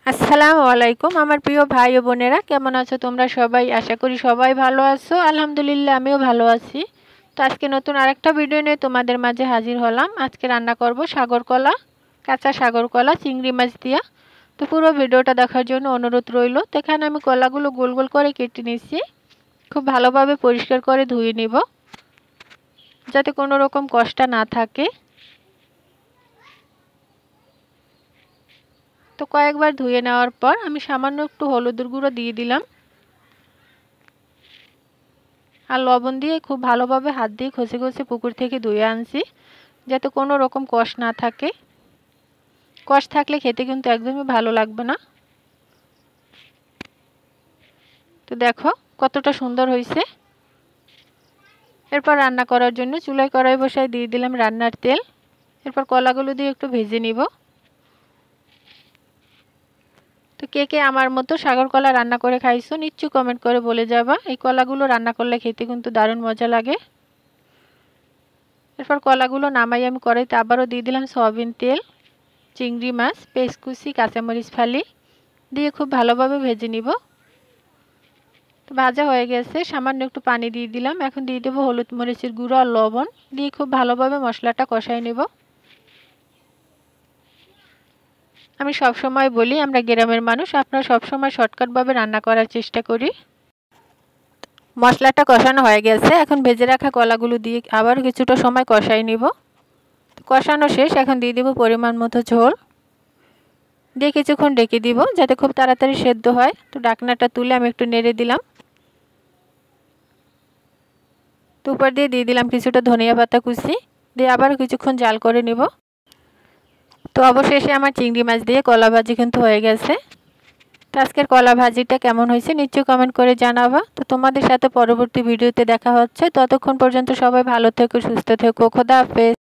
আসসালামু আলাইকুম আমার প্রিয় ভাই ও বোনেরা, কেমন আছো তোমরা সবাই? আশা করি সবাই ভালো আছো। আলহামদুলিল্লাহ আমিও ভালো আছি। তো আজকে নতুন আরেকটা ভিডিও নিয়ে তোমাদের মাঝে হাজির হলাম। আজকে রান্না করব সাগর কলা, কাঁচা সাগর কলা চিংড়ি মাছ দিয়া। তো পুরো ভিডিওটা দেখার জন্য অনুরোধ রইল। তো এখানে আমি কলাগুলো গোল গোল করে কেটে নিয়েছি। খুব ভালোভাবে পরিষ্কার করে ধুয়ে নিব, যাতে কোনো রকম কষ্ট না থাকে। তো কয়েকবার ধুয়ে নেওয়ার পর আমি সামান্য একটু হলুদের গুঁড়ো দিয়ে দিলাম আর লবণ দিয়ে খুব ভালোভাবে হাত দিয়ে ঘষে ঘষে পুকুর থেকে ধুয়ে আনছি, যাতে কোনো রকম কষ না থাকে। কষ থাকলে খেতে কিন্তু একদমই ভালো লাগবে না। তো দেখো কতটা সুন্দর হয়েছে। এরপর রান্না করার জন্য চুলায় কড়াই বসায় দিয়ে দিলাম রান্নার তেল। এরপর কলাগুলো দিয়ে একটু ভেজে নিব। তো কে কে আমার মতো সাগর কলা রান্না করে খাইছো নিশ্চয়ই কমেন্ট করে বলে যাবা। এই কলাগুলো রান্না করলে খেতে কিন্তু দারুণ মজা লাগে। এরপর কলাগুলো নামাই আমি কড়াইতে আবারও দিয়ে দিলাম সয়াবিন তেল, চিংড়ি মাছ, পেঁয়াজ কুচি, কাঁচামরিচ ফালি দিয়ে খুব ভালোভাবে ভেজে নিব। তো ভাজা হয়ে গেছে, সামান্য একটু পানি দিয়ে দিলাম। এখন দিয়ে দেবো হলুদ মরিচের গুঁড়ো আর লবণ দিয়ে খুব ভালোভাবে মশলাটা কষাই নেব। আমি সব সময় বলি আমরা গ্রামের মানুষ, আপনারা সব সময় শর্টকাটভাবে রান্না করার চেষ্টা করি। মশলাটা কষানো হয়ে গেছে, এখন ভেজে রাখা কলাগুলো দিয়ে আবার কিছুটা সময় কষাই নিব। কষানো শেষ, এখন দিয়ে দেব পরিমাণ মতো ঝোল দিয়ে কিছুক্ষণ ঢেকে দিব, যাতে খুব তাড়াতাড়ি সেদ্ধ হয়। তো ঢাকনাটা তুলে আমি একটু নেড়ে দিলাম। তো উপর দিয়ে দিলাম কিছুটা ধনিয়া পাতা কুচি দিয়ে আবার কিছুক্ষণ জাল করে নিব। তো অবশেষে আমার চিংড়ি মাছ দিয়ে কলা ভাজি কিন্তু হয়ে গেছে। তো আজকের কলা ভাজিটা কেমন হয়েছে নিশ্চয়ই কমেন্ট করে জানাবা। তো তোমাদের সাথে পরবর্তী ভিডিওতে দেখা হচ্ছে। ততক্ষণ পর্যন্ত সবাই ভালো থেকো, সুস্থ থেকো। খোদা হাফেজ।